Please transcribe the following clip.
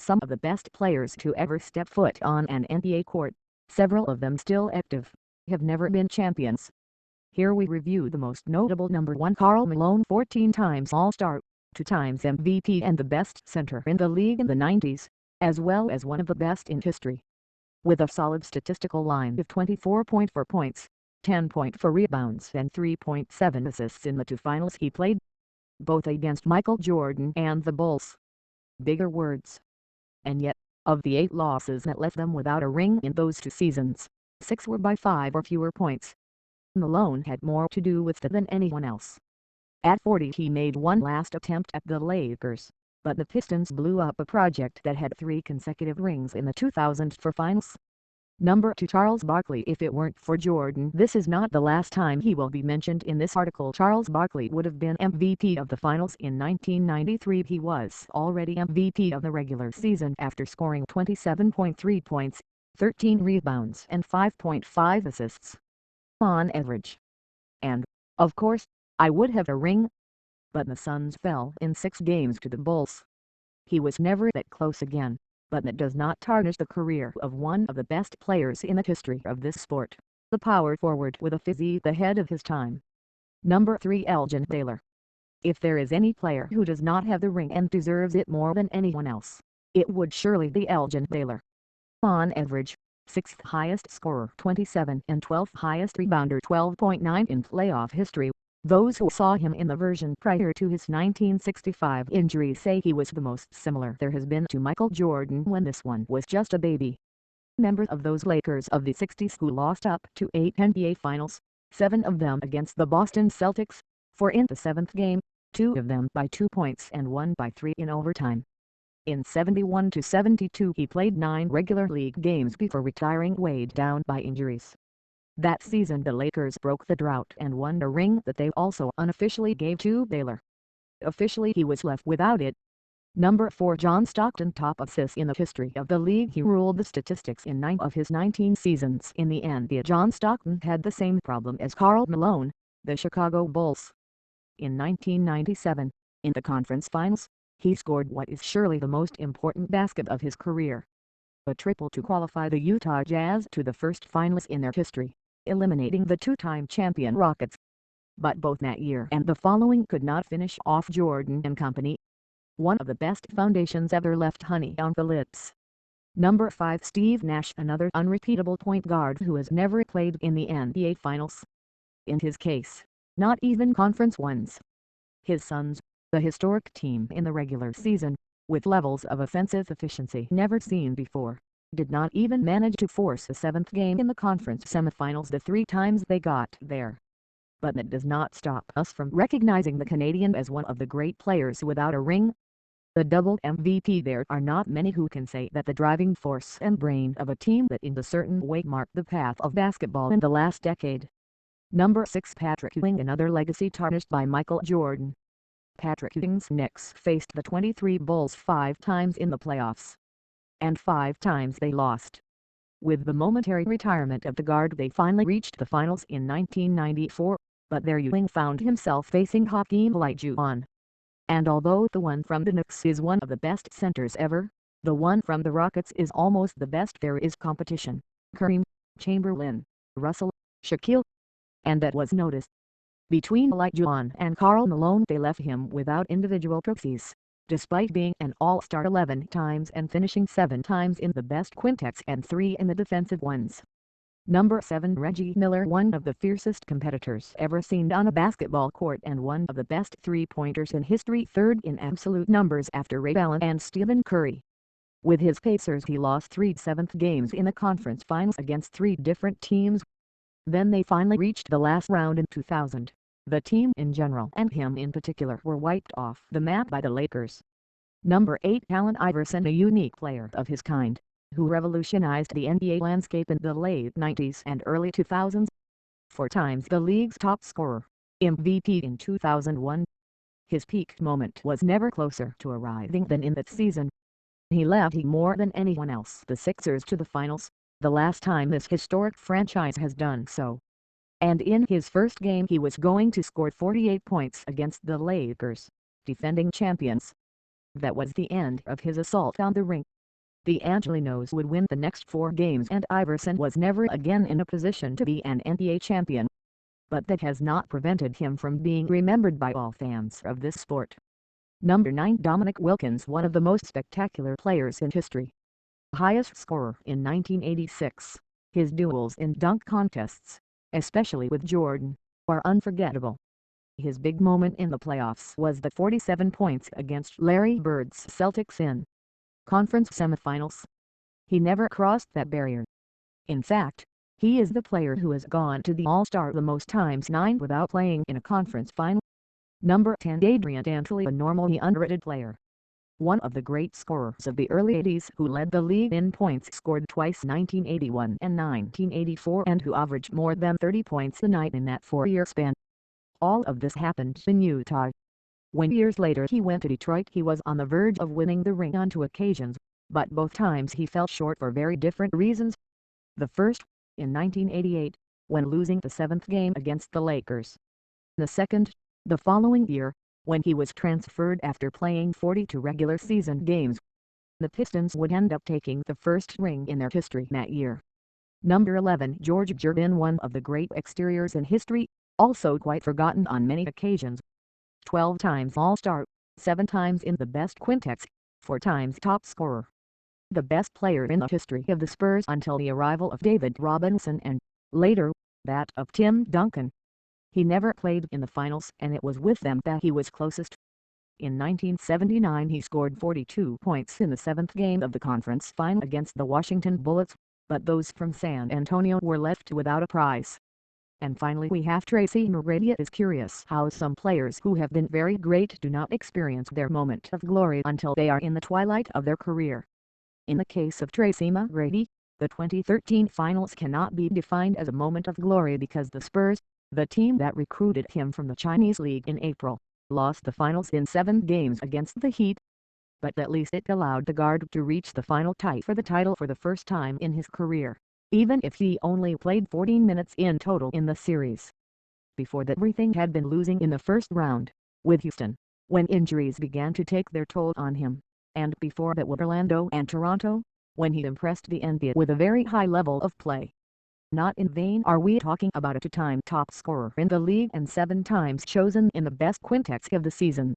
some of the best players to ever step foot on an NBA court, several of them still active, have never been champions. Here we review the most notable. Number 1, Karl Malone, 14 times All-Star, 2 times MVP and the best center in the league in the 90s, as well as one of the best in history. With a solid statistical line of 24.4 points, 10.4 rebounds and 3.7 assists in the 2 finals he played, both against Michael Jordan and the Bulls. Bigger words. And yet, of the 8 losses that left them without a ring in those 2 seasons, 6 were by 5 or fewer points. Malone had more to do with it than anyone else. At 40 he made one last attempt at the Lakers, but the Pistons blew up a project that had 3 consecutive rings in the 2004 finals. Number 2, Charles Barkley. If it weren't for Jordan, this is not the last time he will be mentioned in this article. Charles Barkley would have been MVP of the finals in 1993. He was already MVP of the regular season after scoring 27.3 points, 13 rebounds and 5.5 assists on average. And, of course, I would have a ring, but the Suns fell in 6 games to the Bulls. He was never that close again, but that does not tarnish the career of one of the best players in the history of this sport, the power forward with a physique ahead of his time. Number 3, Elgin Baylor. If there is any player who does not have the ring and deserves it more than anyone else, it would surely be Elgin Baylor. On average, 6th highest scorer 27 and 12th highest rebounder 12.9 in playoff history. Those who saw him in the version prior to his 1965 injury say he was the most similar there has been to Michael Jordan when this one was just a baby. Members of those Lakers of the 60s who lost up to 8 NBA finals, 7 of them against the Boston Celtics, 4 in the 7th game, 2 of them by 2 points and 1 by 3 in overtime. In 71-72 he played 9 regular league games before retiring, weighed down by injuries. That season the Lakers broke the drought and won a ring that they also unofficially gave to Baylor. Officially he was left without it. Number 4, John Stockton. Top assists in the history of the league. He ruled the statistics in 9 of his 19 seasons in the NBA. John Stockton had the same problem as Karl Malone, the Chicago Bulls. In 1997, in the conference finals, he scored what is surely the most important basket of his career. A triple to qualify the Utah Jazz to the first finals in their history, eliminating the 2-time champion Rockets. But both that year and the following could not finish off Jordan and company. One of the best foundations ever left honey on the lips. Number 5, Steve Nash. Another unrepeatable point guard who has never played in the NBA Finals. In his case, not even conference ones. His Suns, the historic team in the regular season, with levels of offensive efficiency never seen before, did not even manage to force a 7th game in the conference semifinals the 3 times they got there. But that does not stop us from recognizing the Canadian as one of the great players without a ring. The double MVP. There are not many who can say that the driving force and brain of a team that in a certain way marked the path of basketball in the last decade. Number 6, Patrick Ewing. Another legacy tarnished by Michael Jordan. Patrick Ewing's Knicks faced the 23 Bulls 5 times in the playoffs, and 5 times they lost. With the momentary retirement of the guard they finally reached the finals in 1994, but there Ewing found himself facing Hakeem Olajuwon. And although the one from the Knicks is one of the best centers ever, the one from the Rockets is almost the best. There is competition: Kareem, Chamberlain, Russell, Shaquille. And that was noticed. Between Olajuwon and Karl Malone they left him without individual trophies, despite being an All-Star 11 times and finishing 7 times in the best quintets and 3 in the defensive ones. Number 7, Reggie Miller. One of the fiercest competitors ever seen on a basketball court and one of the best 3-pointers in history, 3rd in absolute numbers after Ray Allen and Stephen Curry. With his Pacers he lost 3 7th games in the conference finals against 3 different teams. Then they finally reached the last round in 2000. The team in general and him in particular were wiped off the map by the Lakers. Number 8, Allen Iverson. A unique player of his kind, who revolutionized the NBA landscape in the late 90s and early 2000s. 4 times the league's top scorer, MVP in 2001. His peak moment was never closer to arriving than in that season. He led more than anyone else the Sixers to the finals, the last time this historic franchise has done so. And in his first game he was going to score 48 points against the Lakers, defending champions. That was the end of his assault on the ring. The Angelinos would win the next 4 games and Iverson was never again in a position to be an NBA champion. But that has not prevented him from being remembered by all fans of this sport. Number 9, Dominic Wilkins, one of the most spectacular players in history. Highest scorer in 1986. His duels in dunk contests, especially with Jordan, are unforgettable. His big moment in the playoffs was the 47 points against Larry Bird's Celtics in conference semifinals. He never crossed that barrier. In fact, he is the player who has gone to the All-Star the most times, 9 without playing in a conference final. Number 10, Adrian Dantley, a normally underrated player. One of the great scorers of the early 80s who led the league in points scored twice, 1981 and 1984, and who averaged more than 30 points a night in that 4-year span. All of this happened in Utah. When years later he went to Detroit, he was on the verge of winning the ring on 2 occasions, but both times he fell short for very different reasons. The first, in 1988, when losing the 7th game against the Lakers. The second, the following year, when he was transferred after playing 42 regular season games. The Pistons would end up taking the first ring in their history that year. Number 11, George Gervin, one of the great exteriors in history, also quite forgotten on many occasions. 12 times All-Star, 7 times in the best quintettes, 4 times top scorer. The best player in the history of the Spurs until the arrival of David Robinson and, later, that of Tim Duncan. He never played in the finals, and it was with them that he was closest. In 1979 he scored 42 points in the 7th game of the conference final against the Washington Bullets, but those from San Antonio were left without a prize. And finally we have Tracy McGrady. It is curious how some players who have been very great do not experience their moment of glory until they are in the twilight of their career. In the case of Tracy McGrady, the 2013 finals cannot be defined as a moment of glory because the Spurs, the team that recruited him from the Chinese League in April, lost the finals in 7 games against the Heat. But at least it allowed the guard to reach the final tie for the title for the first time in his career, even if he only played 14 minutes in total in the series. Before that everything had been losing in the first round, with Houston, when injuries began to take their toll on him, and before that with Orlando and Toronto, when he impressed the NBA with a very high level of play. Not in vain are we talking about a 2-time top scorer in the league and 7 times chosen in the best quintettes of the season.